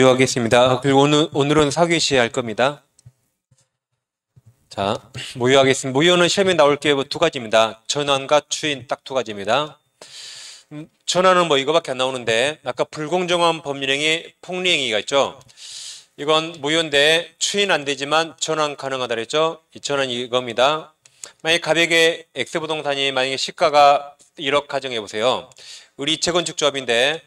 모유하겠습니다. 그리고 오늘은 사귀시 할 겁니다. 자, 모유하겠습니다. 모유는 시험에 나올 게 두 가지입니다. 전환과 추인 딱 두 가지입니다. 전환은 뭐 이거밖에 안 나오는데 아까 불공정한 법률행위 폭리행위가 있죠. 이건 모유인데 추인 안 되지만 전환 가능하다 그랬죠. 이 전환이 이겁니다. 만약에 가백의 X부동산이 만약에 시가가 1억 가정해 보세요. 우리 재건축 조합인데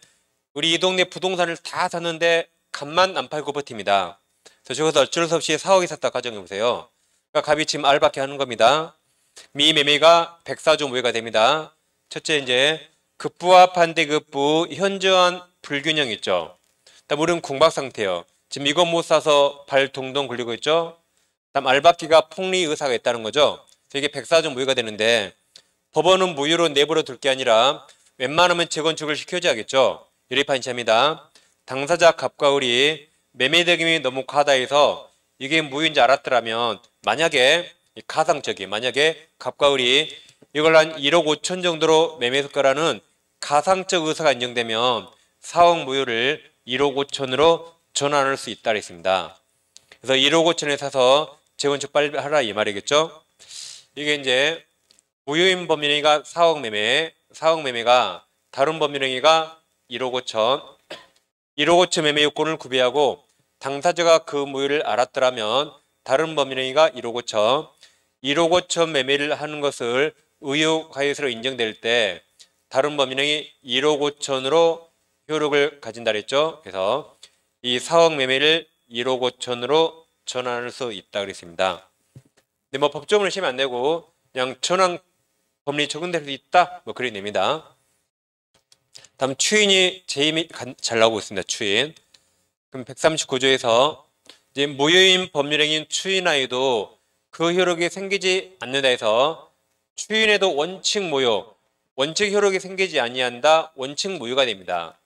우리 이 동네 부동산을 다 샀는데 값만 안 팔고 버팁니다. 그래서 저기서 어쩔 수 없이 4억이 샀다 가정해 보세요. 그러니까 값이 지금 R밖에 하는 겁니다. 미매매가 104조 모유가 됩니다. 첫째 이제 급부와 반대급부 현저한 불균형 있죠. 그다음 우리는 궁박 상태예요. 지금 이거 못 사서 발 동동 굴리고 있죠. 그다음 알박기가 폭리 의사가 있다는 거죠. 이게 104조 모유가 되는데 법원은 무효로 내버려 둘 게 아니라 웬만하면 재건축을 시켜줘야겠죠. 유리판시합니다. 당사자 갑과 을이 매매 대금이 너무 과다해서 이게 무효인지 알았더라면 만약에 가상적인 만약에 갑과 을이 이걸 한 1억 5천 정도로 매매했을 거라는 가상적 의사가 인정되면 4억 무효를 1억 5천으로 전환할 수 있다 그랬습니다. 그래서 1억 5천에 사서 재건축 빨리 하라 이 말이겠죠. 이게 이제 무효인 법률행위가 4억 매매가 다른 법률행위가 1억 5천 1억 5천 매매 요건을 구비하고 당사자가 그 무효를 알았더라면 다른 법률행위가 1억 5천 1억 5천 매매를 하는 것을 의혹하여서로 인정될 때 다른 법률행위 1억 5천으로 효력을 가진다 그랬죠. 그래서 이 4억 매매를 1억 5천으로 전환할 수 있다 그랬습니다. 근데 뭐 법조문을 시면 안 되고 그냥 전환 법리 적용될 수 있다 뭐 그래 냅니다. 다음 추인이 제일 잘 나오고 있습니다. 추인. 그럼 139조에서 이제 무효인 법률행위인 추인하여도 그 효력이 생기지 않는다 해서 추인에도 원칙 무효, 원칙 효력이 생기지 아니한다 원칙 무효가 됩니다.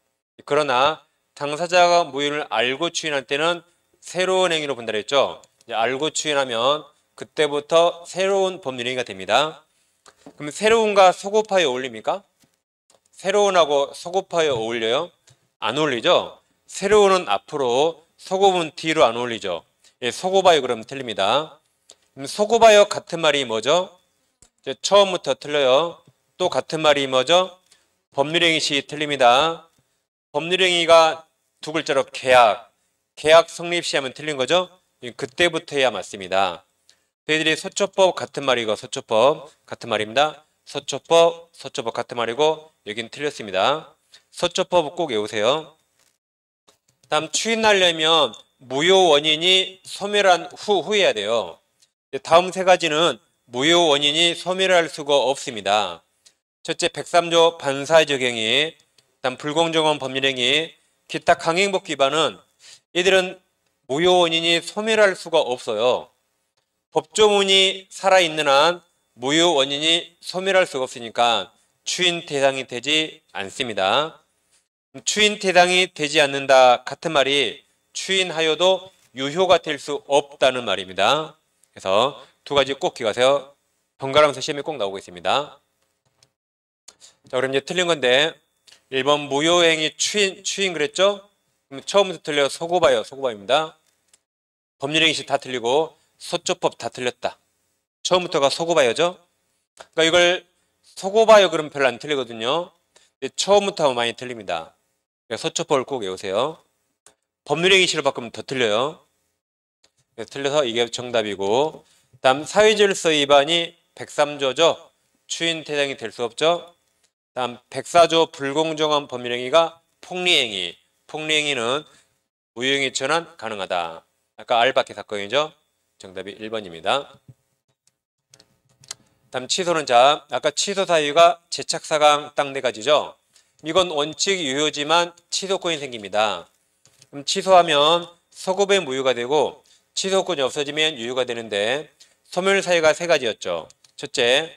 그러나 당사자가 무효를 알고 추인할 때는 새로운 행위로 본다 그랬죠. 알고 추인하면 그때부터 새로운 법률행위가 됩니다. 그럼 새로운과 소급하여 어울립니까? 새로운하고 소급하여 어울려요? 안 어울리죠? 새로운은 앞으로, 소급은 뒤로 안 어울리죠. 예, 소급하여 그러면 틀립니다. 그럼 소급하여 같은 말이 뭐죠? 처음부터 틀려요. 또 같은 말이 뭐죠? 법률행위시 틀립니다. 법률행위가 두 글자로 계약 성립시 하면 틀린 거죠? 그때부터 해야 맞습니다. 저희들이 서초법 같은 말이고 서초법 같은 말입니다. 서초법 같은 말이고 여긴 틀렸습니다. 서초법 꼭 외우세요. 다음 추인하려면 무효 원인이 소멸한 후 해야 돼요. 다음 세 가지는 무효 원인이 소멸할 수가 없습니다. 첫째 103조 반사의 적용이, 다음 불공정한 법률행위, 기타 강행법 위반은 이들은 무효 원인이 소멸할 수가 없어요. 법조문이 살아있는 한 무효 원인이 소멸할 수가 없으니까 추인 대상이 되지 않습니다. 추인 대상이 되지 않는다 같은 말이 추인하여도 유효가 될 수 없다는 말입니다. 그래서 두 가지 꼭 기억하세요. 번갈아가면서 시험에 꼭 나오고 있습니다. 자, 그럼 이제 틀린 건데 1번 무효행위 추인 그랬죠? 그럼 처음부터 틀려 소고바입니다. 법률행위시 다 틀리고 서초법 다 틀렸다. 처음부터가 소고바여죠? 그러니까 이걸 소고바여 그러면 별로 안 틀리거든요. 근데 처음부터 하면 많이 틀립니다. 그러니까 서초법을 꼭 외우세요. 법률행위시로 바꾸면 더 틀려요. 그래서 틀려서 이게 정답이고, 다음 사회질서 위반이 103조죠. 추인 대상이 될 수 없죠. 다음 104조 불공정한 법률행위가 폭리행위. 폭리행위는 무효행위 전환 가능하다. 아까 알바케 사건이죠. 정답이 1번입니다. 다음 취소는 자, 아까 취소 사유가 재착사강 딱 네 가지죠. 이건 원칙 유효지만 취소권이 생깁니다. 그럼 취소하면 소급의 무효가 되고 취소권이 없어지면 유효가 되는데 소멸 사유가 세 가지였죠. 첫째,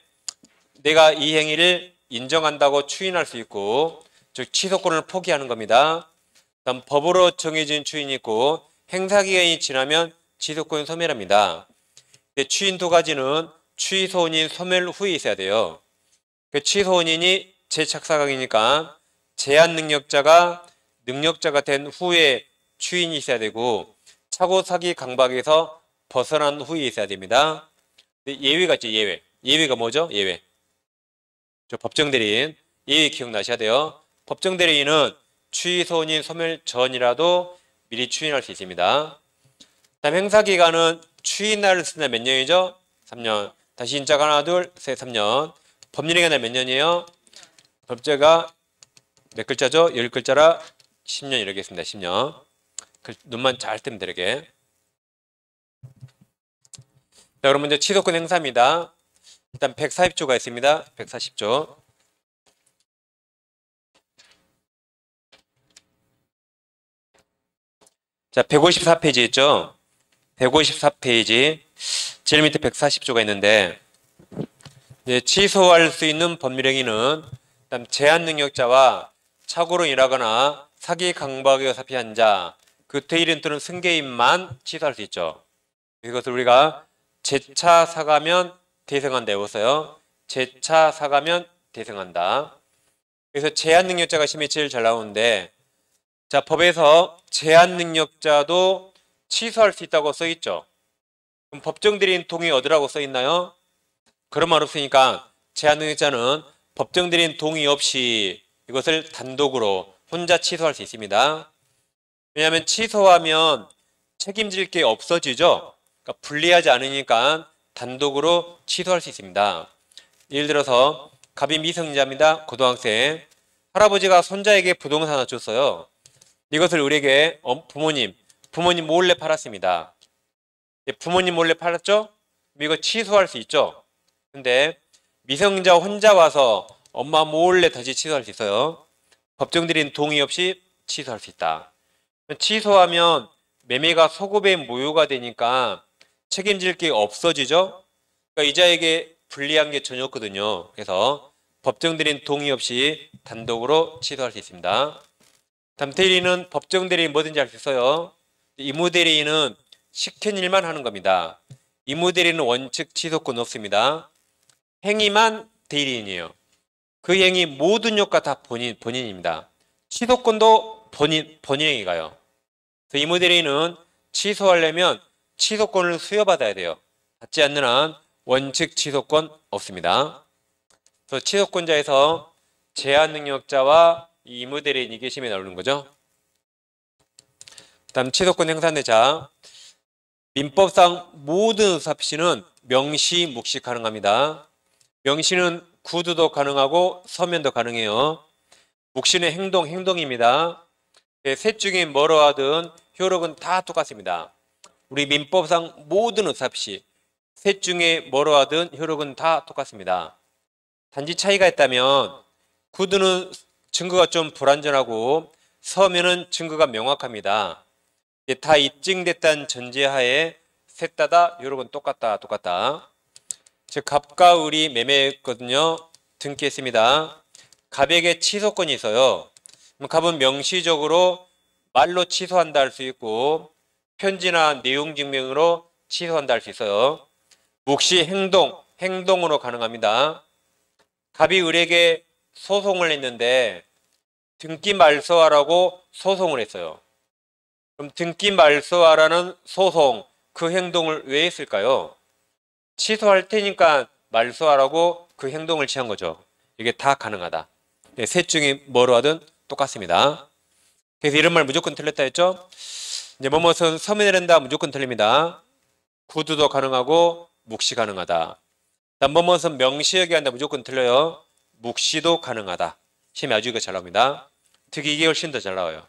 내가 이 행위를 인정한다고 추인할 수 있고, 즉 취소권을 포기하는 겁니다. 다음 법으로 정해진 추인이 있고 행사기간이 지나면 취소권이 소멸합니다. 근데 추인 두 가지는 취소원인 소멸 후에 있어야 돼요. 그 취소원인이 재착사강이니까 제한 능력자가 된 후에 추인이 있어야 되고 차고 사기 강박에서 벗어난 후에 있어야 됩니다. 예외가 있죠. 예외가 뭐죠? 예외. 저 법정대리인 예외 기억나셔야 돼요. 법정대리인은 취소인 소멸 전이라도 미리 추인할 수 있습니다. 다음 행사기간은 추인날을 쓴 날 몇 년이죠? 3년. 다시 인자가 하나 둘 셋 3년. 법률행위 날 몇 년이에요? 법제가 몇 글자죠? 10글자라 10년 이렇게 했습니다. 10년. 눈만 잘 뜨면 되게. 자, 그럼 먼저 취소권 행사입니다. 일단 140조가 있습니다. 140조. 자, 154페이지 있죠? 154페이지. 제일 밑에 140조가 있는데, 이제 취소할 수 있는 법률행위는 일단 제한 능력자와 착오로 일하거나 사기 강박에 사피한 자, 그 대리인 또는 승계인만 취소할 수 있죠. 이것을 우리가 재차 사가면 대성한다 외웠어요. 재차 사가면 대성한다. 그래서 제한 능력자가 시험에 제일 잘 나오는데, 자, 법에서 제한 능력자도 취소할 수 있다고 써 있죠. 그럼 법정대리인 동의 얻으라고 써 있나요? 그런 말 없으니까 제한 능력자는 법정대리인 동의 없이 이것을 단독으로 혼자 취소할 수 있습니다. 왜냐하면 취소하면 책임질 게 없어지죠. 그러니까 불리하지 않으니까 단독으로 취소할 수 있습니다. 예를 들어서 갑이 미성년자입니다. 고등학생. 할아버지가 손자에게 부동산 하나 줬어요. 이것을 우리에게 부모님 몰래 팔았습니다. 부모님 몰래 팔았죠? 이거 취소할 수 있죠. 근데 미성년자 혼자 와서 엄마 몰래 다시 취소할 수 있어요. 법정대리인 동의 없이 취소할 수 있다. 취소하면 매매가 소급의 모요가 되니까 책임질 게 없어지죠. 그러니까 이자에게 불리한 게 전혀 없거든요. 그래서 법정대리인 동의 없이 단독으로 취소할 수 있습니다. 다음 대리인은 법정대리인 뭐든지 할 수 있어요. 임무대리인은 시킨 일만 하는 겁니다. 임무대리인은 원칙 취소권 없습니다. 행위만 대리인이에요. 그 행위 모든 효과 다 본인입니다. 취소권도 본인 행위가요. 그래서 임무대리인은 취소하려면 취소권을 수여받아야 돼요. 받지 않는 한 원칙 취소권 없습니다. 그래서 취소권자에서 제한 능력자와 이 임무대리인이 계심에 나오는 거죠. 다음 취소권 행사자. 민법상 모든 의사표시는 명시, 묵시 가능합니다. 명시는 구두도 가능하고 서면도 가능해요. 묵시는 행동입니다. 셋 중에 뭐로 하든 효력은 다 똑같습니다. 우리 민법상 모든 의사표시 셋 중에 뭐로 하든 효력은 다 똑같습니다. 단지 차이가 있다면 구두는 증거가 좀 불완전하고 서면은 증거가 명확합니다. 다 입증됐다는 전제하에 셋 다 효력은 똑같다. 즉 갑과 을이 매매했거든요. 등기했습니다. 갑에게 취소권이 있어요. 그럼 갑은 명시적으로 말로 취소한다 할 수 있고 편지나 내용 증명으로 취소한다 할 수 있어요. 묵시 행동으로 가능합니다. 갑이 을에게 소송을 했는데 등기 말소하라고 소송을 했어요. 그럼 등기 말소하라는 소송, 그 행동을 왜 했을까요? 취소할 테니까 말소하라고 그 행동을 취한 거죠. 이게 다 가능하다. 셋 중에 뭐로 하든 똑같습니다. 그래서 이런 말 무조건 틀렸다 했죠? 이제 뭐뭐는 서면을 한다 무조건 틀립니다. 구두도 가능하고 묵시 가능하다. 뭐뭐는 명시하게 한다 무조건 틀려요. 묵시도 가능하다. 시험에 아주 이거 잘 나옵니다. 특히 이게 훨씬 더 잘 나와요.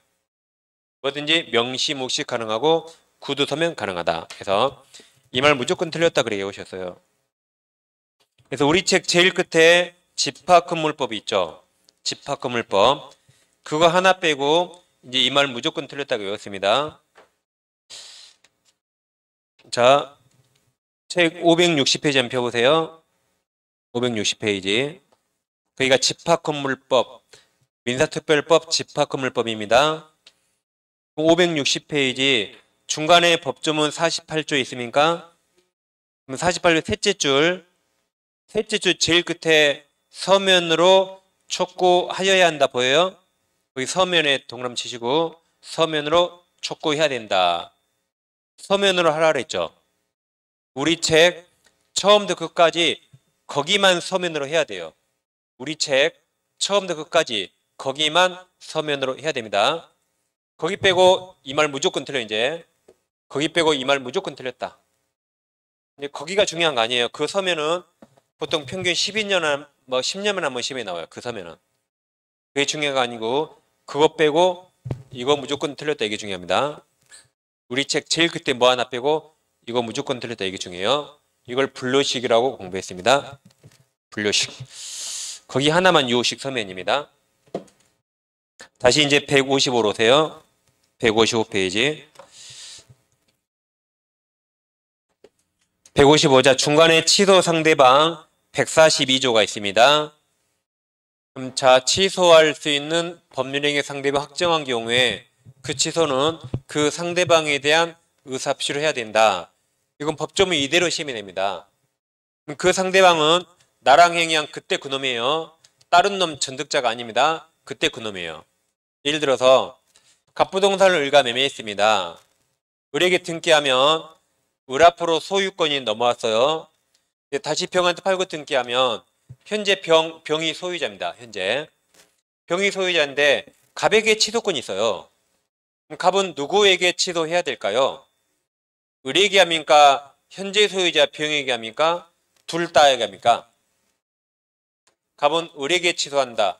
뭐든지 명시, 묵시 가능하고 구두 서면 가능하다. 그래서 이 말 무조건 틀렸다 그래 오셨어요. 그래서 우리 책 제일 끝에 집합건물법이 있죠. 집합건물법. 그거 하나 빼고 이제 이 말 무조건 틀렸다고 외웠습니다. 자, 책 560페이지 한번 펴보세요. 560페이지. 거기가 집합건물법, 민사특별법 집합건물법입니다. 560페이지 중간에 법조문 48조 있습니까? 그럼 48조 셋째 줄 제일 끝에 서면으로 촉구하여야 한다 보여요? 거기 서면에 동그라미 치시고 서면으로 촉구해야 된다. 서면으로 하라 그랬죠. 우리 책 처음부터 끝까지 거기만 서면으로 해야 돼요. 우리 책 처음부터 끝까지 거기만 서면으로 해야 됩니다. 거기 빼고 이 말 무조건 틀려 이제. 거기 빼고 이 말 무조건 틀렸다. 근데 거기가 중요한 거 아니에요. 그 서면은 보통 평균 12년, 뭐 10년만 한번 시험에 나와요. 그 서면은. 그게 중요한 거 아니고 그거 빼고 이거 무조건 틀렸다 이게 중요합니다. 우리 책 제일 그때 뭐 하나 빼고 이거 무조건 틀렸다 이게 중요해요. 이걸 분류식이라고 공부했습니다. 분류식. 거기 하나만 유호식 서면입니다. 다시 이제 155로 오세요. 155페이지. 155자 중간에 취소 상대방 142조가 있습니다. 그럼 자 취소할 수 있는 법률행위 상대방 확정한 경우에 그 취소는 그 상대방에 대한 의사표시를 해야 된다. 이건 법조문 이대로 시험이 됩니다. 그 상대방은 나랑 행위한 그때 그놈이에요. 다른 놈 전득자가 아닙니다. 그때 그놈이에요. 예를 들어서 갑부동산을 을과 매매했습니다. 을에게 등기하면 을 앞으로 소유권이 넘어왔어요. 다시 병한테 팔고 등기하면 현재 병이 소유자입니다. 현재 병이 소유자인데 갑에게 취소권이 있어요. 그럼 갑은 누구에게 취소해야 될까요? 을에게 합니까? 현재 소유자 병에게 합니까? 둘 다에게 합니까? 갑은 을에게 취소한다.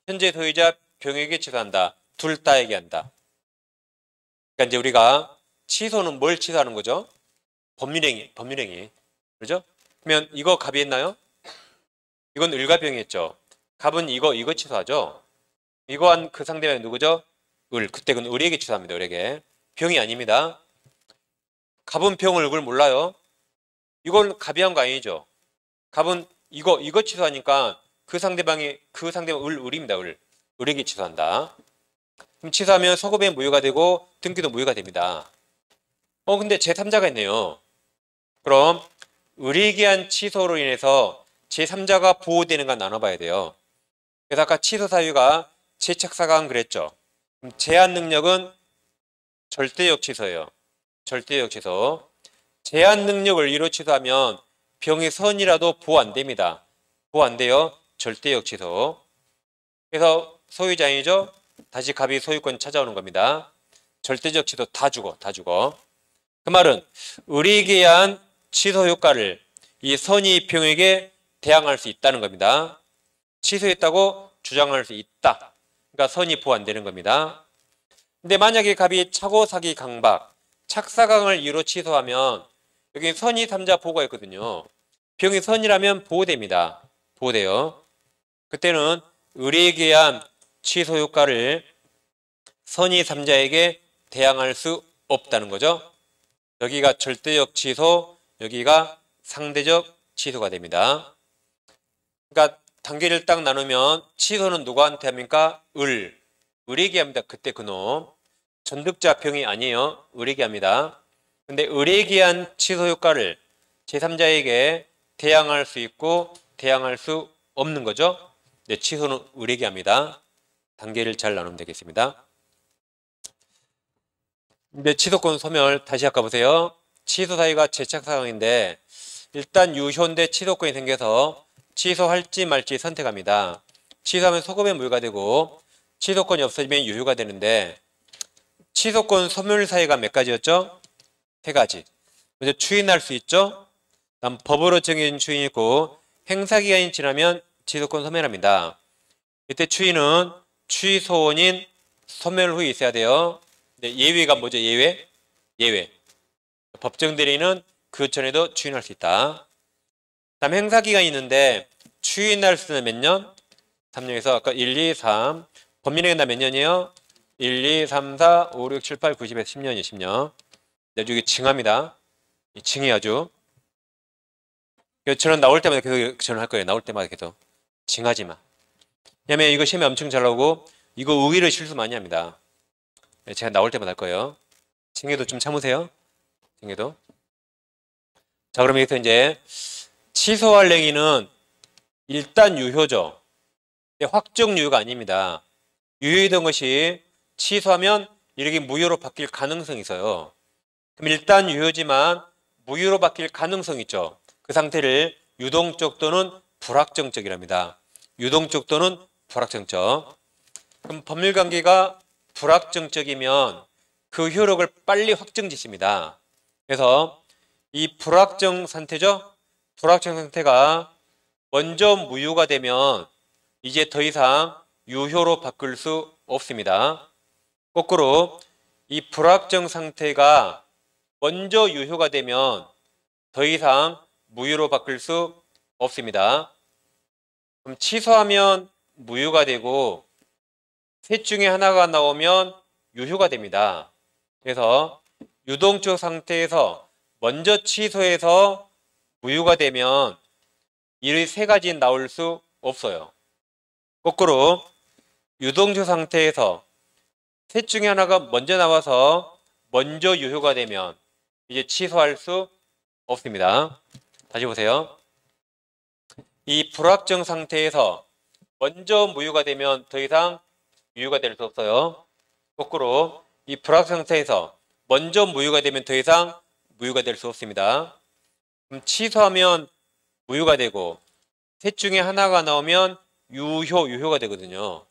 현재 소유자 병에게 취소한다. 둘 다에게 한다. 그러니까 이제 우리가 취소는 뭘 취소하는 거죠? 법률행위. 그렇죠? 그러면 이거 갑이 했나요? 이건 을과 병이 했죠. 갑은 이거 취소하죠. 이거 한 그 상대방이 누구죠? 을. 그때 그건 을에게 취소합니다. 을에게. 병이 아닙니다. 갑은 병을 을을 몰라요. 이건 갑이 한 거 아니죠. 갑은 이거 취소하니까 그 상대방 을입니다. 을에게 취소한다. 그럼 취소하면 소급의 무효가 되고 등기도 무효가 됩니다. 근데 제3자가 있네요. 그럼 을에게 한 취소로 인해서 제3자가 보호되는가 나눠봐야 돼요. 그래서 아까 취소 사유가 제착사강 그랬죠. 그럼 제한 능력은 절대적 취소예요. 절대적 취소. 제한 능력을 이로 취소하면 병의 선이라도 보호 안 됩니다. 보호 안 돼요. 절대적 취소. 그래서 소유자이죠. 다시 갑이 소유권 찾아오는 겁니다. 절대적 취소 다 죽어. 그 말은 을에게 한 취소 효과를 이 선의 병에게 대항할 수 있다는 겁니다. 취소했다고 주장할 수 있다. 그러니까 선이 보호 안 되는 겁니다. 근데 만약에 갑이 차고 사기 강박, 착사강을 이유로 취소하면 여기 선의 3자 보호가 있거든요. 병이 선이라면 보호됩니다. 보호돼요. 그때는 을에게 한 취소 효과를 선의 3자에게 대항할 수 없다는 거죠. 여기가 절대적 취소, 여기가 상대적 취소가 됩니다. 그러니까 단계를 딱 나누면 취소는 누구한테 합니까? 을에게 합니다. 그때 그놈. 전득자 병이 아니에요. 을에게 합니다. 근데 을에게 한 취소 효과를 제3자에게 대항할 수 있고 대항할 수 없는 거죠. 네, 취소는 을에게 합니다. 단계를 잘 나누면 되겠습니다. 근데 취소권 소멸 다시 아까 보세요. 취소 사유가 제착 상황인데 일단 유효인데 취소권이 생겨서 취소할지 말지 선택합니다. 취소하면 소급의 무효가 되고 취소권이 없어지면 유효가 되는데 취소권 소멸 사유가 몇 가지였죠? 3가지. 먼저 추인할 수 있죠? 다음 법으로 정해진 추인이 있고 행사기간이 지나면 취소권 소멸합니다. 이때 추인은 취소원인 소멸 후에 있어야 돼요. 예외가 뭐죠? 예외. 법정 대리인은 그 전에도 추인할 수 있다. 다음 행사기간이 있는데 추인할 수 있는 몇 년? 3년에서 아까 1, 2, 3 법률행위 몇 년이에요? 1, 2, 3, 4, 5, 6, 7, 8, 9, 10에서 10년이에요. 10년. 여기 징합니다. 징해야죠. 저는 나올 때마다 계속 전할 거예요. 나올 때마다 계속 징하지 마. 왜냐면 이거 시험에 엄청 잘 나오고 이거 의외로 실수 많이 합니다. 제가 나올 때마다 할 거예요. 징해도 좀 참으세요. 징해도. 자, 그럼 여기서 이제 취소할 행위는 일단 유효죠. 확정 유효가 아닙니다. 유효했던 것이 취소하면 이렇게 무효로 바뀔 가능성이 있어요. 그럼 일단 유효지만 무효로 바뀔 가능성이 있죠. 그 상태를 유동적 또는 불확정적이랍니다. 유동적 또는 불확정적. 그럼 법률관계가 불확정적이면 그 효력을 빨리 확정짓습니다. 그래서 이 불확정 상태죠. 불확정 상태가 먼저 무효가 되면 이제 더 이상 유효로 바꿀 수 없습니다. 거꾸로 이 불확정 상태가 먼저 유효가 되면 더 이상 무효로 바꿀 수 없습니다. 그럼 취소하면 무효가 되고 셋 중에 하나가 나오면 유효가 됩니다. 그래서 유동적 상태에서 먼저 취소해서 무효가 되면 이 세 가지 나올 수 없어요. 거꾸로 유동적 상태에서 셋 중에 하나가 먼저 나와서 먼저 유효가 되면 이제 취소할 수 없습니다. 다시 보세요. 이 불확정 상태에서 먼저 무효가 되면 더 이상 유효가 될 수 없어요. 거꾸로 이 불확정 상태에서 먼저 무효가 되면 더 이상 무효가 될 수 없습니다. 그럼 취소하면 무효가 되고 셋 중에 하나가 나오면 유효가 되거든요.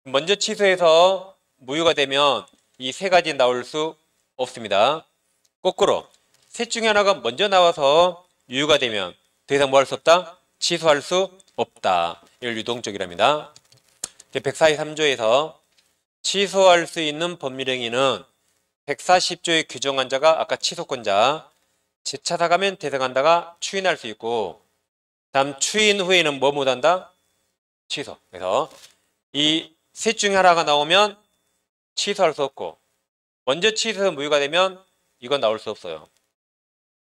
먼저 취소해서 무효가 되면 이 세 가지 나올 수 없습니다. 거꾸로 셋 중에 하나가 먼저 나와서 유효가 되면 더 이상 뭐 할 수 없다? 취소할 수 없다. 이걸 유동적이랍니다. 143조에서 취소할 수 있는 법률행위는 140조에 규정한 자가 아까 취소권자, 재차사가면 대상한다가 추인할 수 있고 다음 추인 후에는 뭐 못한다? 취소. 그래서 이 셋 중에 하나가 나오면 취소할 수 없고 먼저 취소해서 무효가 되면 이건 나올 수 없어요.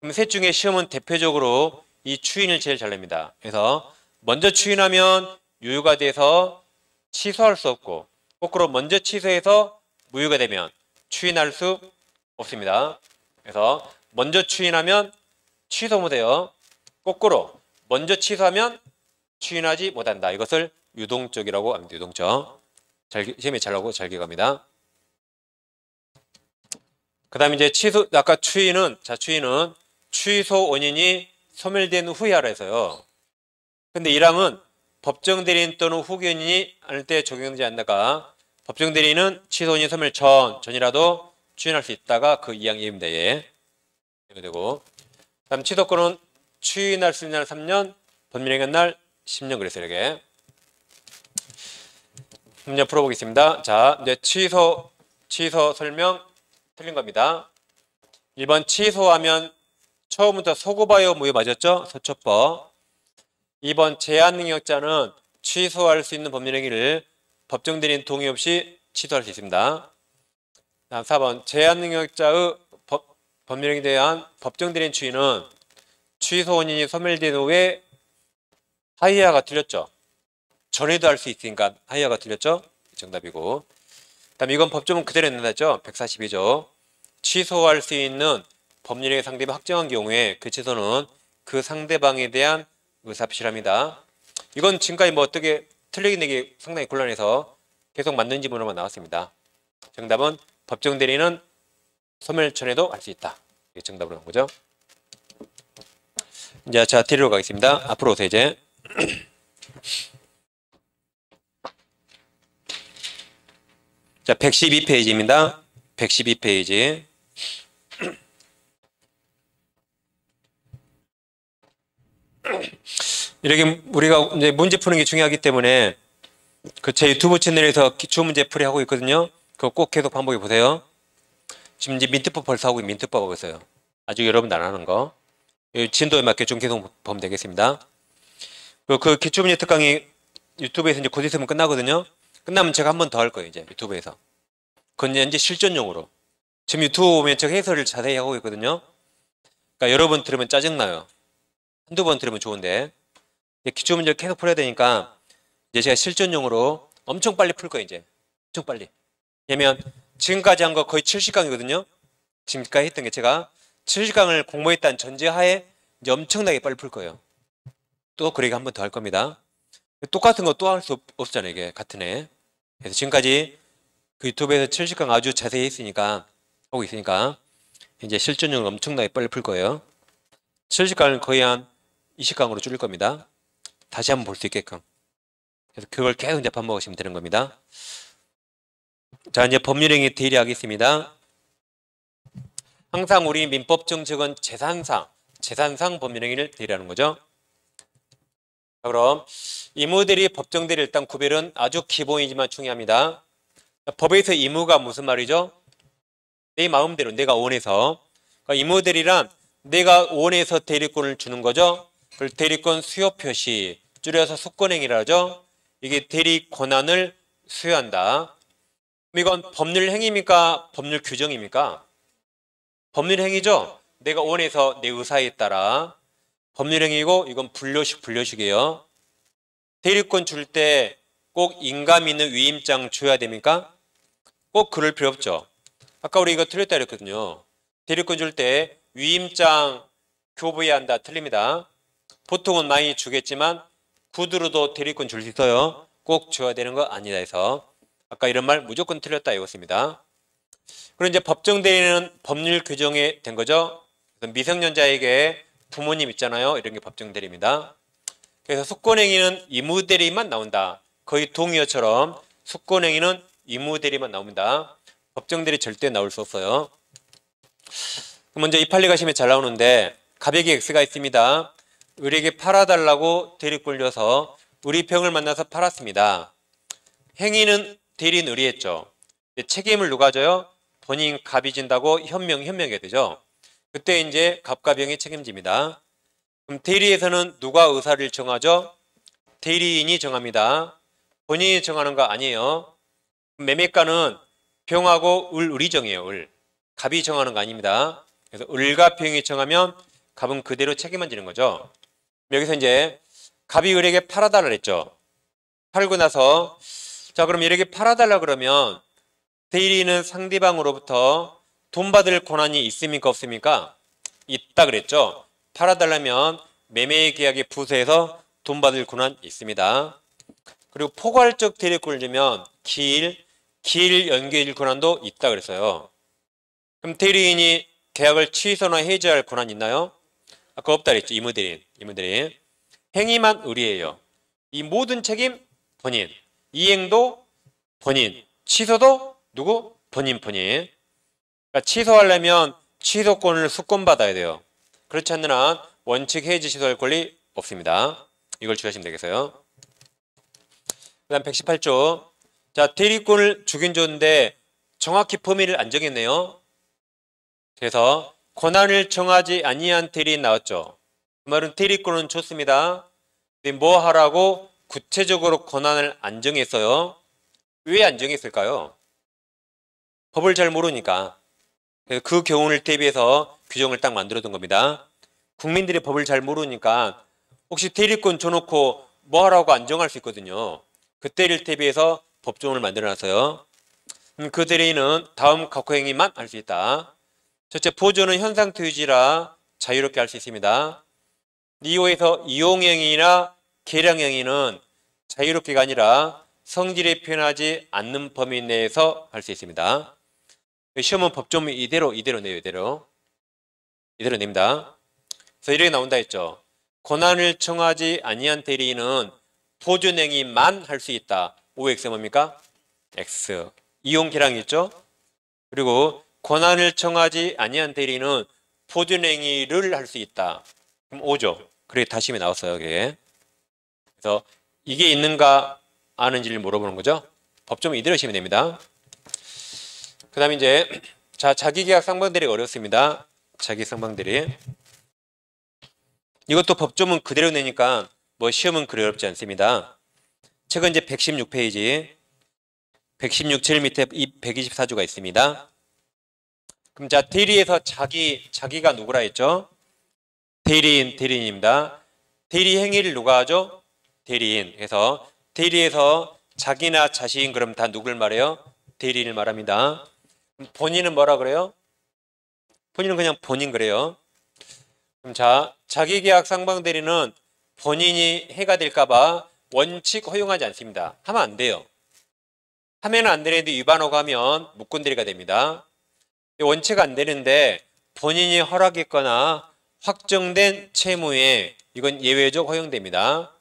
그럼 셋 중에 시험은 대표적으로 이 추인을 제일 잘 냅니다. 그래서 먼저 추인하면 유효가 돼서 취소할 수 없고 거꾸로 먼저 취소해서 무효가 되면 추인할 수 없습니다. 그래서 먼저 추인하면 취소 못해요. 거꾸로 먼저 취소하면 추인하지 못한다. 이것을 유동적이라고 합니다. 유동적. 시험에 잘 나오고 잘 기억합니다. 그 다음에 이제 취소, 아까 추인은 취소 원인이 소멸된 후에 하라 해서요. 근데 1항은 법정 대리인 또는 후견인이 할 때 적용되지 않다가 법정 대리인은 취소 원인 소멸 전이라도 추인할 수 있다가 그 2항 예입니다. 예. 이거 되고. 다음 취소권은 추인할 수 있는 날 3년, 법률행위한 날 10년 그랬어요. 이렇게. 문제 풀어보겠습니다. 자, 이제 취소 설명 틀린 겁니다. 1번 취소하면 처음부터 소급하여 무효 맞았죠? 서초법. 2번 제한 능력자는 취소할 수 있는 법률행위를 법정 대리인 동의 없이 취소할 수 있습니다. 다음 4번 제한 능력자의 법률행위에 대한 법정 대리인 추인은 취소 원인이 소멸된 후에 하이하가 틀렸죠? 전에도 할 수 있으니까 하이하가 틀렸죠? 정답이고. 다음 이건 법조문 그대로 낸다죠? 142조. 취소할 수 있는 법률행위 상대방이 확정한 경우에 그 취소는 그 상대방에 대한 의사표시랍니다. 이건 지금까지 뭐 어떻게 틀리게 내기 상당히 곤란해서 계속 맞는 지문으로만 나왔습니다. 정답은 법정 대리는 소멸 전에도 할 수 있다. 이게 정답으로 나온 거죠. 이제 자 뒤로 가겠습니다. 앞으로 오세요 이제. 자 112페이지입니다. 112페이지. 이렇게 우리가 이제 문제 푸는 게 중요하기 때문에 그 제 유튜브 채널에서 기출 문제 풀이 하고 있거든요. 그거 꼭 계속 반복해 보세요. 지금 이제 민트법 벌써 하고 민트법 하고 있어요. 아직 여러분 안 하는 거. 진도에 맞게 좀 계속 보면 되겠습니다. 그 기출 문제 특강이 유튜브에서 이제 곧 있으면 끝나거든요. 끝나면 제가 한 번 더 할 거예요. 이제 유튜브에서. 그건 이제 실전용으로. 지금 유튜브 보면 제가 해설을 자세히 하고 있거든요. 그러니까 여러 번 들으면 짜증나요. 한두 번 들으면 좋은데 기출 문제를 계속 풀어야 되니까 이제 제가 실전용으로 엄청 빨리 풀 거예요. 이제 엄청 빨리. 왜냐면 지금까지 한 거 거의 70강이거든요. 지금까지 했던 게 제가 70강을 공부했다는 전제하에 이제 엄청나게 빨리 풀 거예요. 또 그러게 한 번 더 할 겁니다. 똑같은 거 또 할 수 없잖아요. 이게 같은 애. 그래서 지금까지 그 유튜브에서 70강 아주 자세히 했으니까, 하고 있으니까, 이제 실전형을 엄청나게 빨리 풀 거예요. 70강을 거의 한 20강으로 줄일 겁니다. 다시 한번 볼 수 있게끔. 그래서 그걸 계속 이제 밥 먹으시면 되는 겁니다. 자, 이제 법률행위 대리하겠습니다. 항상 우리 민법 정책은 재산상 법률행위를 대리하는 거죠. 자, 그럼 의무대리, 법정대리 일단 구별은 아주 기본이지만 중요합니다. 법에서 의무가 무슨 말이죠? 내 마음대로 내가 원해서. 그러니까 의무대리란 내가 원해서 대리권을 주는 거죠. 그걸 대리권 수요 표시, 줄여서 수권행위라 하죠. 이게 대리 권한을 수여한다. 이건 법률 행위입니까? 법률 규정입니까? 법률 행위죠. 내가 원해서 내 의사에 따라 법률 행위고, 이건 불려식이에요. 대리권 줄 때 꼭 인감 있는 위임장 줘야 됩니까? 꼭 그럴 필요 없죠. 아까 우리 이거 틀렸다 그랬거든요. 대리권 줄 때 위임장 교부해야 한다. 틀립니다. 보통은 많이 주겠지만 구두로도 대리권 줄 수 있어요. 꼭 줘야 되는 거 아니다 해서 아까 이런 말 무조건 틀렸다 이것입니다. 그리고 이제 법정 대리는 법률 규정에 된 거죠. 미성년자에게 부모님 있잖아요. 이런 게 법정 대리입니다. 그래서 수권행위는 의무 대리만 나온다. 거의 동의어처럼 수권행위는 의무 대리만 나옵니다. 법정 대리 절대 나올 수 없어요. 먼저 이 판례 가시면 잘 나오는데, 가백이 X가 있습니다. 을에게 팔아달라고 대리권을 줘서 을이 병을 만나서 팔았습니다. 행위는 대리인 을이 했죠. 책임을 누가 져요? 본인 갑이 진다고 현명해야 되죠. 그때 이제 갑과 병이 책임집니다. 그럼 대리에서는 누가 의사를 정하죠? 대리인이 정합니다. 본인이 정하는 거 아니에요. 매매가는 병하고 을이 정해요. 갑이 정하는 거 아닙니다. 그래서 을과 병이 정하면 갑은 그대로 책임만 지는 거죠. 여기서 이제 갑이 을에게 팔아달라 그랬죠. 팔고 나서, 자, 그럼 을에게 팔아달라 그러면 대리인은 상대방으로부터 돈 받을 권한이 있습니까? 없습니까? 있다 그랬죠. 팔아달라면 매매 계약의 부서에서 돈 받을 권한 있습니다. 그리고 포괄적 대리권을 주면 기일 연기해줄 권한도 있다 그랬어요. 그럼 대리인이 계약을 취소나 해지할 권한 있나요? 아까 없다 그랬죠. 의무대리인. 행위만 을이에요. 이 모든 책임 본인. 이행도 본인. 취소도 누구? 본인. 그러니까 취소하려면 취소권을 수권받아야 돼요. 그렇지 않는 한 원칙 해지 취소할 권리 없습니다. 이걸 주의하시면 되겠어요. 그 다음 118조. 자, 대리권을 주긴 줬는데 정확히 범위를 안 정했네요. 그래서 권한을 정하지 아니한 대리인 나왔죠. 그 말은 대리권은 줬습니다. 근데 뭐 하라고 구체적으로 권한을 안 정했어요. 왜 안 정했을까요? 법을 잘 모르니까. 그래서 그 교훈을 대비해서 규정을 딱 만들어둔 겁니다. 국민들이 법을 잘 모르니까 혹시 대리권 줘놓고 뭐 하라고 안 정할 수 있거든요. 그때를 대비해서 법조문을 만들어놨어요. 그 대리인은 다음 각호행위만 할 수 있다. 첫째, 보조는 현상토유지라 자유롭게 할 수 있습니다. 2호에서 이용행위나 계량행위는 자유롭게가 아니라 성질에 표현하지 않는 범위 내에서 할 수 있습니다. 시험은 법조문 이대로 내요. 이대로 냅니다. 그래서 이렇게 나온다 했죠. 권한을 정하지 아니한 대리인은 보존행위만 할 수 있다. OX 뭡니까? X. 이용 계량 있죠? 그리고 권한을 정하지 아니한 대리인은 보존행위를 할 수 있다. 그럼 O죠. 그래 다시미 나왔어요. 그게. 그래서 이게 있는가 아는지를 물어보는 거죠. 법조문 이대로 시면 됩니다. 그 다음에 이제 자기계약 상방대리 어렵습니다. 자기 상방대리. 이것도 법조문 그대로 내니까 뭐 시험은 그리 어렵지 않습니다. 책은 이제 116페이지 116 제일 밑에 124조가 있습니다. 그럼 자, 대리에서 자기가 누구라 했죠? 대리인입니다. 대리 행위를 누가 하죠? 대리인. 그래서 대리에서 자기나 자신 그럼 다 누굴 말해요? 대리인을 말합니다. 본인은 뭐라 그래요? 본인은 그냥 본인 그래요. 그럼 자, 자기계약 상방대리는 본인이 해가 될까봐 원칙 허용하지 않습니다. 하면 안 돼요. 하면 안 되는데 위반하고 하면 무권 대리가 됩니다. 원칙 안 되는데 본인이 허락했거나 확정된 채무에 이건 예외적 허용됩니다.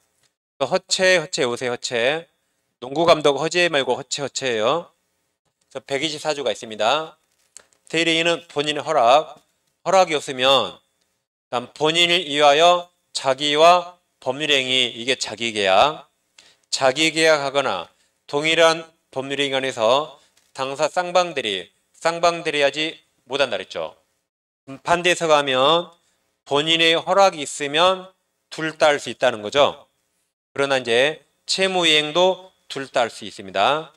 허체 오세요. 허체. 농구 감독 허재 말고 허체예요. 그래서 124조가 있습니다. 대리인은 본인의 허락이 없으면 다음 본인을 위하여 자기와 법률행위 이게 자기계약, 자기계약하거나 동일한 법률행위 안에서 당사 쌍방대리하지 못한다 그랬죠. 반대해서 가면 본인의 허락이 있으면 둘 다 할 수 있다는 거죠. 그러나 이제 채무이행도 둘 다 할 수 있습니다.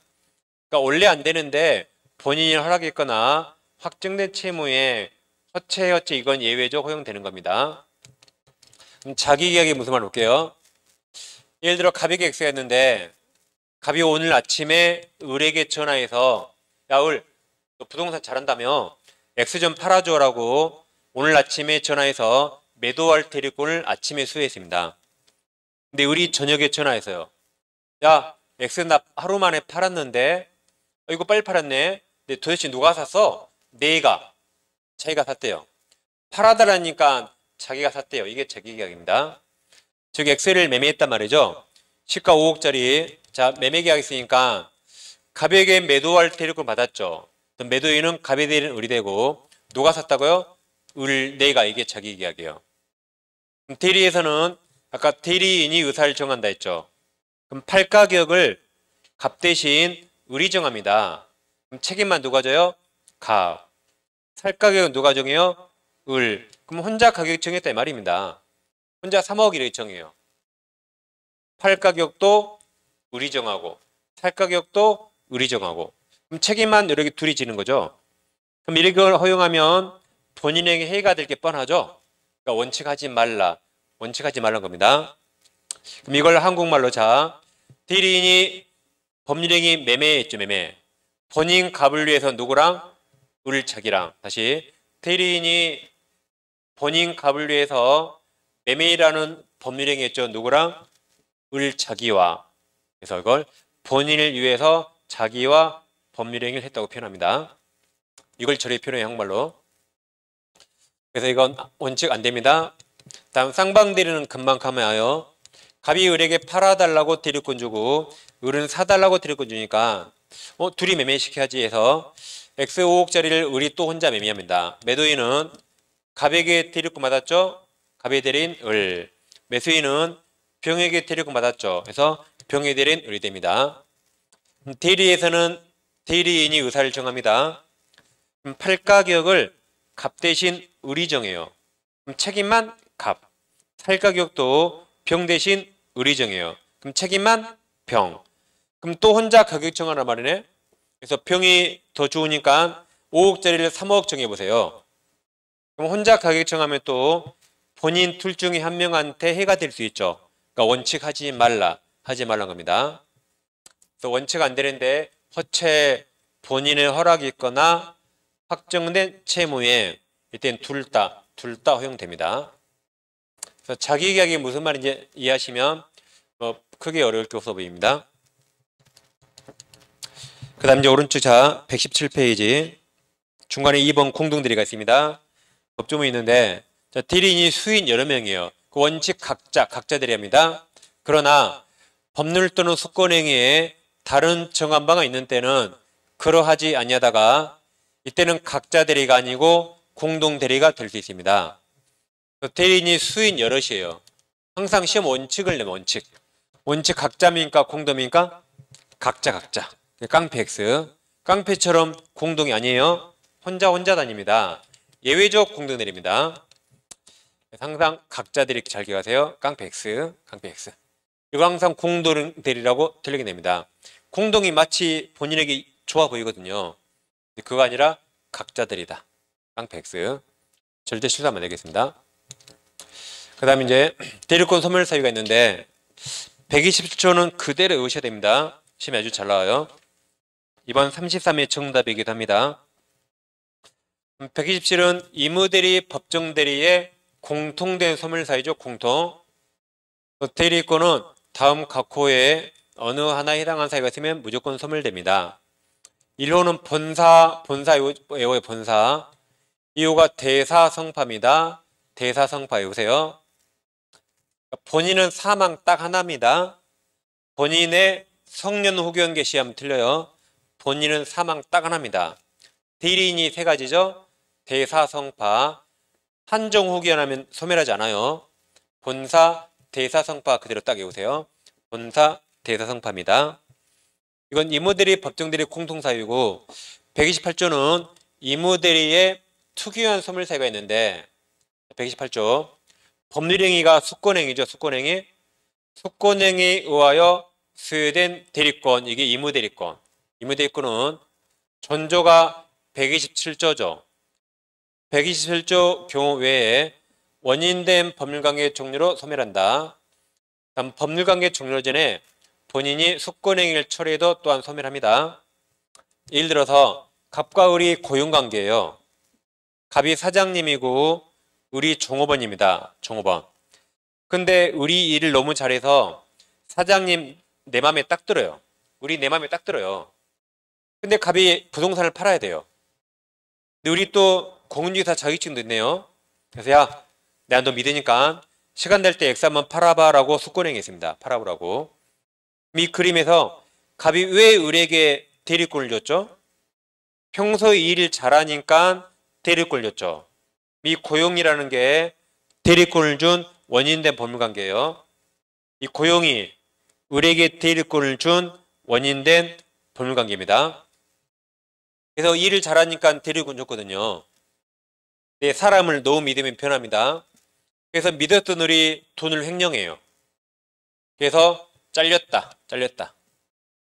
그러니까 원래 안 되는데 본인이 허락했거나 확정된 채무에 허체 이건 예외적 허용되는 겁니다. 그럼 자기계약이 무슨 말 볼게요. 예를 들어 갑에게 X가 있는데 갑이 오늘 아침에 을에게 전화해서 야 을, 너 부동산 잘한다며 X 좀 팔아줘라고 오늘 아침에 전화해서 매도할 대리권을 아침에 수여했습니다. 근데 을이 저녁에 전화해서요. 야 X 나 하루 만에 팔았는데 이거 빨리 팔았네. 근데 도대체 누가 샀어? 자기가 샀대요. 팔아달라니까 자기가 샀대요. 이게 자기계약입니다. 즉 X를 매매했단 말이죠. 시가 5억짜리 자 매매 계약 있으니까 갑에게 매도할 대리권 받았죠. 매도인은 갑에 대리는 을이 되고 누가 샀다고요? 내가 이게 자기계약이에요. 그럼 대리에서는 아까 대리인이 의사를 정한다 했죠. 그럼 팔 가격을 갑 대신 을이 정합니다. 그럼 책임만 누가 져요? 갑. 살 가격은 누가 정해요? 을. 그럼 혼자 가격 정했다 이 말입니다. 혼자 3억 이렇게 정해요. 팔 가격도 을이 정하고 살 가격도 을이 정하고 그럼 책임만 이렇게 둘이 지는 거죠. 그럼 이걸 허용하면 본인에게 해가 될 게 뻔하죠. 그러니까 원칙하지 말라는 겁니다. 그럼 이걸 한국말로 자 대리인이 법률행위 매매했죠. 매매. 본인 갑을 위해서 누구랑? 을 자기랑. 다시 대리인이 본인 갑을 위해서 매매라는 법률행위 했죠. 누구랑? 을 자기와. 그래서 이걸 본인을 위해서 자기와 법률행위를 했다고 표현합니다. 이걸 저리 표현해요. 한국말로. 그래서 이건 원칙 안 됩니다. 다음 쌍방대리는 금방 가면하여 갑이 을에게 팔아달라고 대리권 주고 을은 사달라고 대리권 주니까 둘이 매매시켜야지 해서 X 5억짜리를 을이 또 혼자 매매합니다. 매도인은 갑에게 대리권 받았죠. 갑의 대리인 을. 매수인은 병에게 대리권 받았죠. 그래서 병의 대리인 을이 됩니다. 대리에서는 대리인이 의사를 정합니다. 팔 가격을 갑 대신 을이 정해요. 그럼 책임만 갑. 살 가격도 병 대신 을이 정해요. 그럼 책임만 병. 그럼 또 혼자 가격 정하란 말이네. 그래서 병이 더 좋으니까 5억짜리를 3억 정해보세요. 그럼 혼자 가격 정하면 또 본인 둘 중에 한 명한테 해가 될 수 있죠. 그러니까 원칙 하지 말라는 겁니다. 그래서 원칙 안 되는데 허체 본인의 허락이 있거나 확정된 채무에 이때는 둘 다 허용됩니다. 그래서 자기계약이 무슨 말인지 이해하시면 크게 어려울 게 없어 보입니다. 그 다음 이제 오른쪽 자 117페이지 중간에 2번 공동대리가 있습니다. 법조문이 있는데 자, 대리인이 수인 여러 명이에요. 그 원칙 각자 대리합니다. 그러나 법률 또는 수권행위에 다른 정한 바가 있는 때는 그러하지 아니하다가 이때는 각자 대리가 아니고 공동 대리가 될 수 있습니다. 대리인이 수인 여럿이에요. 항상 시험 원칙을 내면 원칙 각자입니까 공동입니까? 각자. 깡패 X. 깡패처럼 공동이 아니에요. 혼자 다닙니다. 예외적 공동 대리입니다. 항상 각자 대리 잘 기억하세요. 깡패 X. 이거 항상 공동 대리라고 들리게 됩니다. 공동이 마치 본인에게 좋아 보이거든요. 그거 아니라 각자 대리다. 깡패 X. 절대 실수하면 안 되겠습니다. 그 다음에 이제 대리권 소멸 사유가 있는데 127조는 그대로 외우셔야 됩니다. 시험이 아주 잘 나와요. 이번 33회 정답이기도 합니다. 127은 임의대리, 법정대리의 공통된 소멸 사유죠. 공통. 대리권은 다음 각 호에 어느 하나에 해당하는 사유가 있으면 무조건 소멸됩니다. 1호는 본사예호의 본사. 2호가 대사성파입니다. 대사성파 보세요. 본인은 사망 딱 하나입니다. 본인의 성년후견 개시하면 틀려요. 본인은 사망 딱 하나입니다. 대리인이 세 가지죠. 대사성파. 한정후견하면 소멸하지 않아요. 본사, 대사성파 그대로 딱 외우세요. 본사, 대사성파입니다. 이건 이무대리 법정대리 공통사유고 128조는 이무대리의 특유한 소멸사유가 있는데 128조 법률행위가 수권행위죠. 수권행위. 수권행위에 의하여 소유된 대리권 이게 이무대리권. 이무대리권은 전조가 127조죠. 127조 경우 외에 원인된 법률관계 종료로 소멸한다. 다음 법률관계 종료 전에 본인이 수권행위를 처리해도 또한 소멸합니다. 예를 들어서 갑과 을이 고용관계예요. 갑이 사장님이고 을이 종업원입니다. 종업원. 근데 을이 일을 너무 잘해서 사장님 내 맘에 딱 들어요. 을이 내 맘에 딱 들어요. 근데 갑이 부동산을 팔아야 돼요. 근데 을이 또 공인중개사 자격증도 있네요. 그래서 야, 내가 너 믿으니까 시간 될 때 X 한번 팔아봐 라고 수권행위 했습니다. 팔아보라고. 이 그림에서 갑이 왜 을에게 대리권을 줬죠? 평소에 일을 잘하니까 대리권을 줬죠. 이 고용이라는 게 대리권을 준 원인된 법률관계예요. 이 고용이 을에게 대리권을 준 원인된 법률관계입니다. 그래서 일을 잘하니까 대리권 줬거든요. 네, 사람을 너무 믿으면 변합니다. 그래서 믿었던 을이 돈을 횡령해요. 그래서 잘렸다.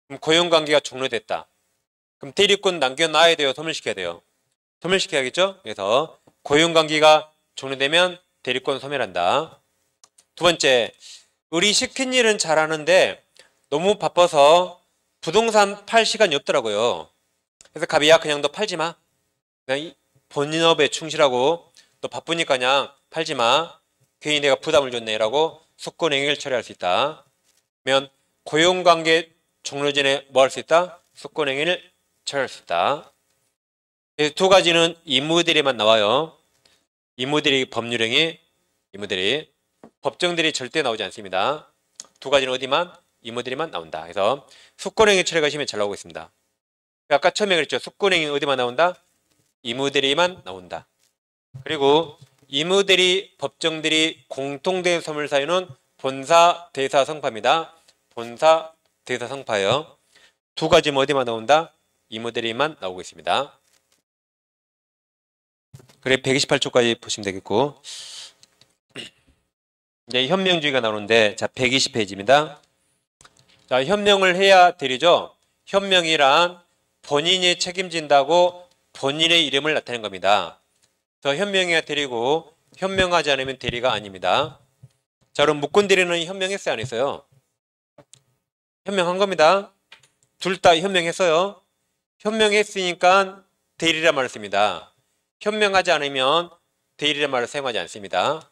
그럼 고용관계가 종료됐다. 그럼 대리권 남겨놔야 돼요? 소멸시켜야 돼요? 소멸시켜야겠죠? 그래서 고용관계가 종료되면 대리권 소멸한다. 두 번째, 을이 시킨 일은 잘하는데 너무 바빠서 부동산 팔 시간이 없더라고요. 그래서 갑이 야 그냥 너 팔지 마. 그냥 본인업에 충실하고 너 바쁘니까 그냥 팔지 마. 괜히 내가 부담을 줬네 라고 수권행위를 처리할 수 있다. 그러면 고용관계 종료 전에 뭐 할 수 있다? 수권행위를 처리할 수 있다. 두 가지는 이무대리만 나와요. 이무대리 법률행위, 이무대리. 법정대리 절대 나오지 않습니다. 두 가지는 어디만? 이무대리만 나온다. 그래서 수권행위 처리 가시면 잘 나오고 있습니다. 아까 처음에 그랬죠. 수권행위는 어디만 나온다? 이무대리만 나온다. 그리고 이무대리, 법정대리 공통된 소멸사유는 본사, 대사, 성파입니다. 본사, 대사, 성파예요. 두 가지는 어디만 나온다? 이무대리만 나오고 있습니다. 그래 128조까지 보시면 되겠고 이제 현명주의가 나오는데 자 120페이지입니다. 자 현명을 해야 되리죠. 현명이란 본인이 책임진다고 본인의 이름을 나타낸 겁니다. 그래서 현명해야 되리고 현명하지 않으면 대리가 아닙니다. 자 그럼 무권 대리는 현명했어요 안 했어요? 현명한 겁니다. 둘 다 현명했어요. 현명했으니까 대리란 말을 씁니다. 현명하지 않으면 대리란 말을 사용하지 않습니다.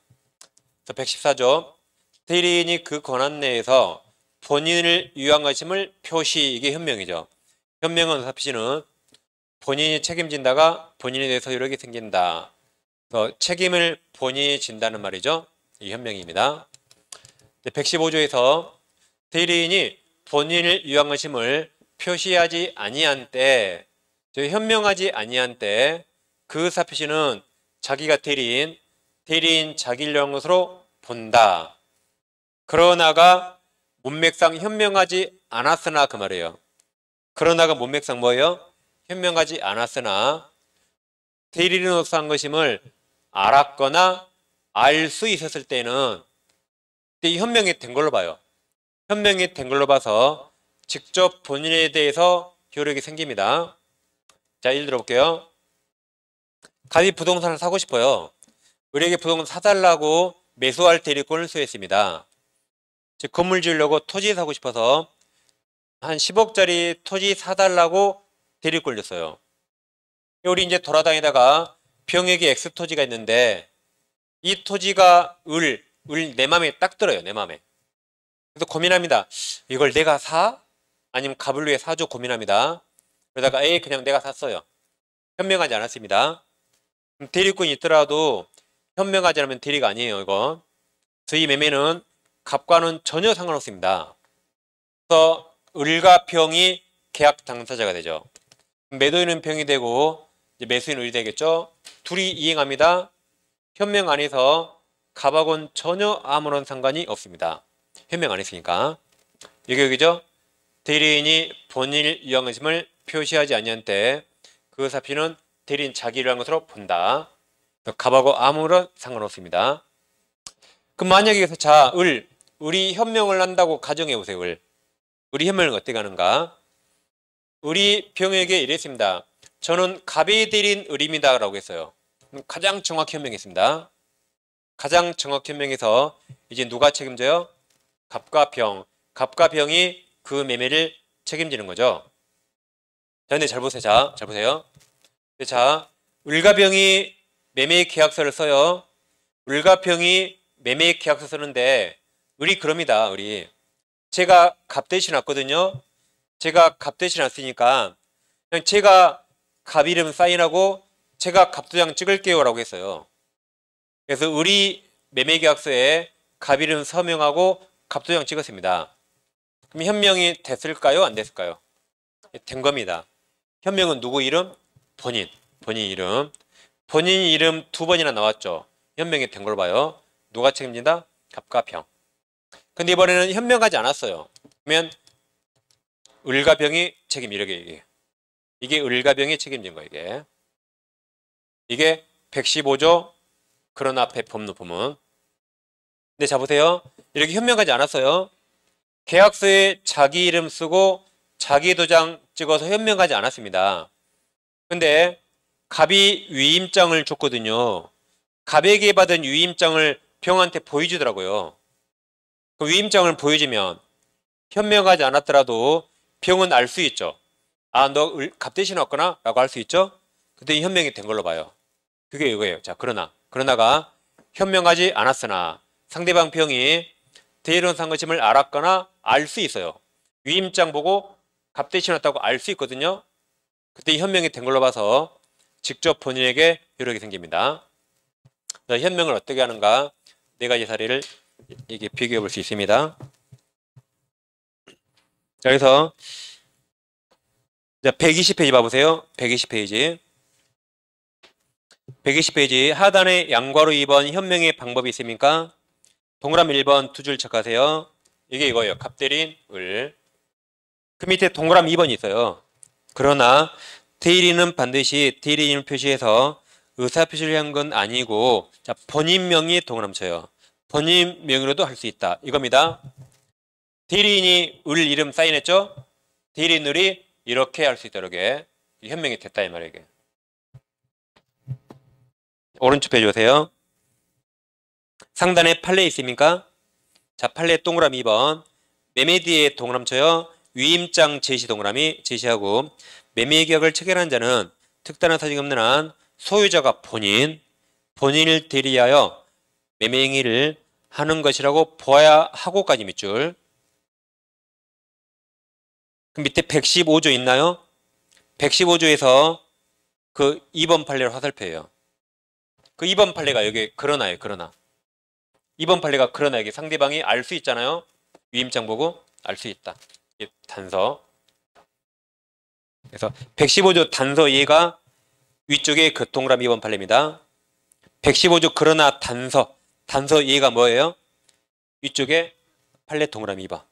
114조 대리인이 그 권한 내에서 본인을 위한 것임을 표시 이게 현명이죠. 현명은 사피시는 본인이 책임진다가 본인에 대해서 이렇게 생긴다. 책임을 본인이 진다는 말이죠. 이 현명입니다. 115조에서 대리인이 본인을 위한 것임을 표시하지 아니한 때, 현명하지 아니한 때 그 사표시는 자기가 대리인 자기를 위한 것으로 본다. 그러나가 문맥상 현명하지 않았으나 그 말이에요. 그러나가 문맥상 뭐예요? 현명하지 않았으나 대리인으로서 한 것임을 알았거나 알 수 있었을 때는 현명이 된 걸로 봐요. 현명이 된 걸로 봐서 직접 본인에 대해서 효력이 생깁니다. 자, 예를 들어볼게요. 갑이 부동산을 사고 싶어요. 을에게 부동산 사달라고 매수할 대리권을 수여했습니다. 즉 건물 지으려고 토지 사고 싶어서 한 10억짜리 토지 사달라고 대리권을 줬어요. 우리 이제 돌아다니다가 병에게 X 토지가 있는데 이 토지가 내 맘에 딱 들어요. 내 맘에. 그래서 고민합니다. 이걸 내가 사? 아니면 갑을 위해 사줘? 고민합니다. 그러다가 에이 그냥 내가 샀어요. 현명하지 않았습니다. 대리권이 있더라도 현명하지 않으면 대리가 아니에요. 이거. 저희 매매는 갑과는 전혀 상관없습니다. 그래서 을과 병이 계약 당사자가 되죠. 매도인은 병이 되고 이제 매수인은 을이 되겠죠. 둘이 이행합니다. 현명 안 해서 갑하고는 전혀 아무런 상관이 없습니다. 현명 안 했으니까. 이게 여기죠. 대리인이 본인 유황의심을 표시하지 않는 때 그 사피는 대리인 자기를 한 것으로 본다. 갑하고 아무런 상관없습니다. 그럼 만약에 자, 을이 현명을 한다고 가정해 보세요. 을이 현명을 어떻게 하는가? 을이 병에게 이랬습니다. 저는 갑의 대리인 을입니다. 라고 했어요. 가장 정확히 현명했습니다. 가장 정확히 현명해서 이제 누가 책임져요? 갑과 병. 갑과 병이 그 매매를 책임지는 거죠. 자, 근데 잘 보세요. 자, 잘 보세요. 자, 을과 병이 매매 계약서를 써요. 을과 병이 매매 계약서 쓰는데 을이 그럽니다. 을이. 제가 갑 대신 왔거든요. 제가 갑 대신 왔으니까 그냥 제가 갑 이름 사인하고 제가 갑도장 찍을게요 라고 했어요. 그래서 을이 매매 계약서에 갑 이름 서명하고 갑도장 찍었습니다. 그럼 현명이 됐을까요? 안 됐을까요? 된 겁니다. 현명은 누구 이름? 본인 이름. 본인 이름 두 번이나 나왔죠. 현명이 된 걸 봐요. 누가 책임진다? 갑과 병. 근데 이번에는 현명하지 않았어요. 그러면 을과 병이 책임 이게 을과 병이 책임진 거예요. 이게 115조 그런 앞에 법률품은. 근데 자 보세요. 이렇게 현명하지 않았어요. 계약서에 자기 이름 쓰고 자기 도장 찍어서 현명하지 않았습니다. 근데 갑이 위임장을 줬거든요. 갑에게 받은 위임장을 병한테 보여주더라고요. 그 위임장을 보여주면 현명하지 않았더라도 병은 알 수 있죠. 아, 너 갑 대신 왔구나? 라고 할 수 있죠. 그때 현명이 된 걸로 봐요. 그게 이거예요. 자, 그러나가 현명하지 않았으나 상대방 병이 대리론 산 것임을 알았거나 알 수 있어요. 위임장 보고 갑 대신 왔다고 알 수 있거든요. 그때 현명이 된 걸로 봐서 직접 본인에게 효력이 생깁니다. 현명을 어떻게 하는가? 네 가지 사례를 이게 비교해 볼 수 있습니다. 자, 그래서 120페이지 봐보세요. 120페이지. 120페이지 하단에 양괄호 2번 현명의 방법이 있습니까? 동그라미 1번 두 줄 척하세요. 이게 이거예요. 갑 대리인 을. 그 밑에 동그라미 2번이 있어요. 그러나 대리인은 반드시 대리인을 표시해서 의사표시를 한 건 아니고 자, 본인 명의 동그라미 쳐요. 본인 명의로도 할 수 있다. 이겁니다. 대리인이 을 이름 사인했죠? 대리인 을이 이렇게 할 수 있다. 이렇게 현명이 됐다 이 말이에요. 이게. 오른쪽 페이지 보세요. 상단에 판례 있습니까? 자, 판례 동그라미 2번. 매매 뒤에 동그라미 쳐요. 위임장 제시 동그라미 제시하고 매매 계약을 체결한 자는 특단한 사정이 없는 한 소유자가 본인을 대리하여 매매 행위를 하는 것이라고 보아야 하고까지 밑줄. 그 밑에 115조 있나요? 115조에서 그 2번 판례를 화살표예요. 그 2번 판례가 여기 그러나요. 그러나 2번 판례가 그러나 여기 상대방이 알 수 있잖아요. 위임장 보고 알 수 있다. 이게 단서. 그래서 115조 단서 이해가 위쪽에 그 동그라미 2번 판례입니다. 115조 그러나 단서 이해가 뭐예요? 위쪽에 판례 동그라미 2번.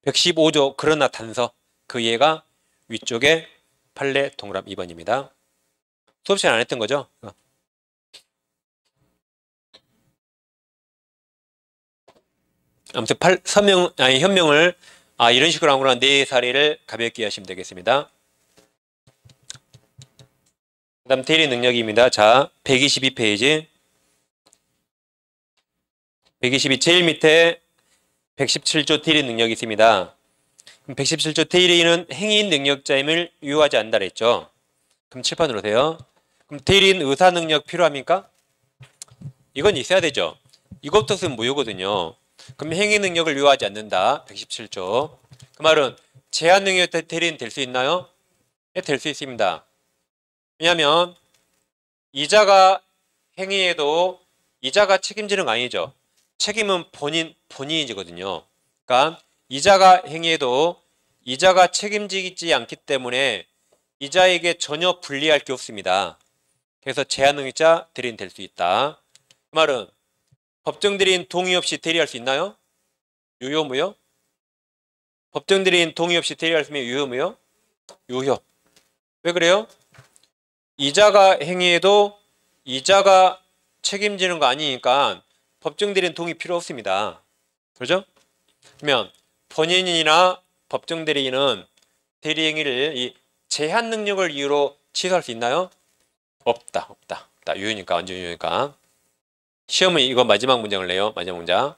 115조 그러나 단서 그 이해가 위쪽에 판례 동그라미 2번입니다. 수업 시간 안 했던 거죠? 아무튼 현명을 이런 식으로 하거나 네 사례를 가볍게 하시면 되겠습니다. 그 다음 대리 능력입니다. 자, 122페이지. 122 제일 밑에 117조 대리 능력이 있습니다. 117조 대리인은 행위인 능력자임을 유효하지 않는다 그랬죠. 그럼 칠판으로 오세요. 그럼 대리인 의사 능력 필요합니까? 이건 있어야 되죠. 이것도 쓰면 무효거든요. 그럼 행위 능력을 요하지 않는다. 117조. 그 말은 제한 능력 대리인 될 수 있나요? 네, 될 수 있습니다. 왜냐하면 이자가 행위해도 이자가 책임지는 거 아니죠. 책임은 본인이 지거든요. 그러니까 이자가 행위해도 이자가 책임지지 않기 때문에 이자에게 전혀 불리할 게 없습니다. 그래서 제한능력자 대리인 될 수 있다. 그 말은 법정 대리인 동의 없이 대리할 수 있나요? 유효 무효? 법정 대리인 동의 없이 대리할 수 있으면 유효 무효? 유효. 왜 그래요? 이자가 행위해도 이자가 책임지는 거 아니니까 법정 대리인 동의 필요 없습니다. 그렇죠? 그러면 본인이나 법정 대리인은 대리 행위를 이 제한 능력을 이유로 취소할 수 있나요? 없다. 유효니까, 완전 유효니까. 시험은 이거 마지막 문장을 내요. 마지막 문장.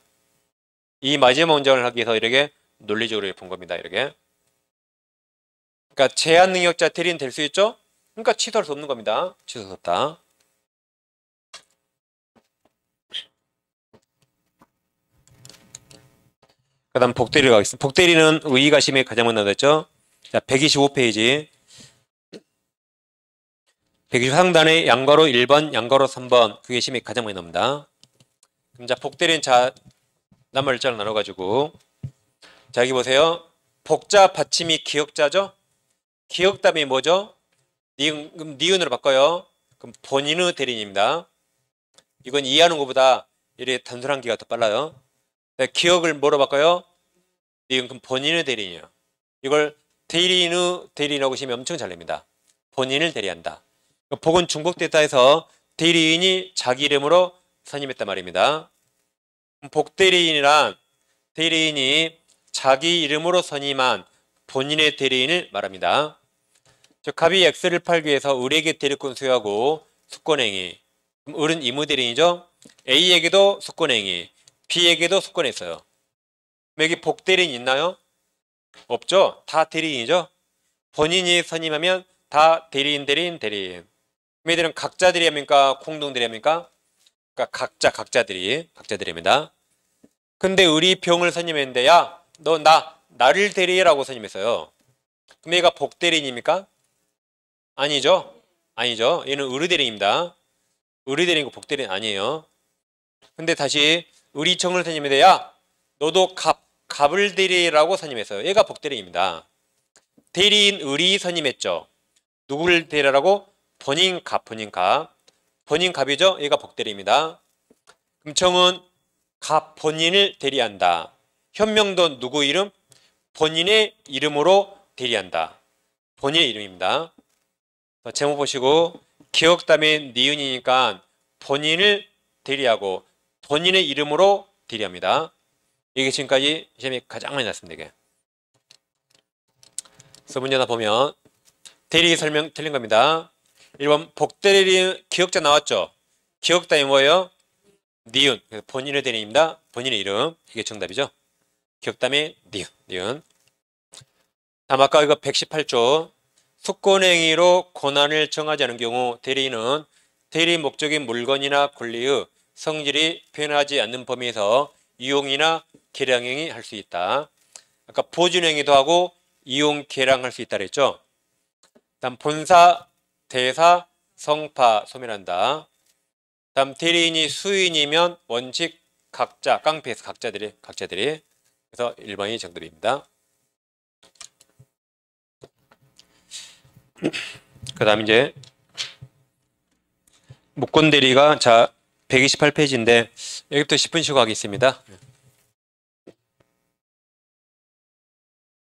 이 마지막 문장을 하기 위해서 이렇게 논리적으로 본 겁니다. 이렇게. 그러니까 제한 능력자 대리인 될 수 있죠? 그러니까 취소할 수 없는 겁니다. 취소할 수 없다. 그 다음 복대리로 가겠습니다. 복대리는 의의가 심에 가장 먼저 나왔죠? 자, 125페이지. 124상단의 양괄호 1번, 양괄호 3번. 그게 심에 가장 많이 나옵니다. 그럼 자, 복대리는 자, 낱말자를 나눠가지고. 자, 여기 보세요. 복자 받침이 기역자죠? 기역답이 뭐죠? 니은으로 바꿔요. 그럼 본인의 대리인입니다. 이건 이해하는 것보다 이렇게 단순한 기가 더 빨라요. 기억을 뭐로 바꿔요? 니은. 그럼 본인의 대리인이에요. 이걸 대리인의 대리인이라고 하시면 엄청 잘 냅니다. 본인을 대리한다. 복은 중복 대타에서 대리인이 자기 이름으로 선임했단 말입니다. 복대리인이란 대리인이 자기 이름으로 선임한 본인의 대리인을 말합니다. 즉 갑이 X를 팔기 위해서 을에게 대리권 수여하고 수권행위. 그럼 을은 의무대리인이죠. A에게도 수권행위, B에게도 수권했어요. 여기 복대리인 있나요? 없죠. 다 대리인이죠. 본인이 선임하면 다 대리인. 그럼 얘들은 각자 대리합니까? 공동 대리합니까? 그러니까 각자 대리입니다. 근데 을이 병을 선임했는데 야, 너 나를 대리라고 선임했어요. 그럼 얘가 복대리인입니까? 아니죠. 얘는 의뢰대리인입니다. 의뢰대리인이고 복대리인 아니에요. 근데 다시 을이 정을 선임했는데 야, 너도 갑을 대리라고 선임했어요. 얘가 복대리인입니다. 대리인 을이 선임했죠. 누구를 대리라고? 본인 갑. 본인 갑이죠. 얘가 복대리입니다. 그럼 정은 갑 본인을 대리한다. 현명도 누구 이름? 본인의 이름으로 대리한다. 본인의 이름입니다. 제목 보시고 기억담의 니은이니까 본인을 대리하고 본인의 이름으로 대리합니다. 이게 지금까지 시험에 가장 많이 났습니다. 이게. 그래서 문제 하나 보면 대리 설명 틀린 겁니다. 1번 복대리 기억자 나왔죠? 기억담이 뭐예요? 니은. 그래서 본인의 대리입니다. 본인의 이름. 이게 정답이죠. 기억담의 니은. 다음 아까 이거 118조. 수권행위로 권한을 정하지 않은 경우 대리인은 대리 목적인 물건이나 권리의 성질이 표현하지 않는 범위에서 이용이나 계량행위 할 수 있다. 아까 보존행위도 하고 이용, 계량할 수 있다 그랬죠. 다음 본사, 대사, 성파 소멸한다. 다음 대리인이 수인이면 원칙 각자, 깡패에서 각자들이. 그래서 1번이 정답입니다. 그 다음 이제 무권 대리가 자 128페이지인데 여기부터 10분 쉬고 가겠습니다.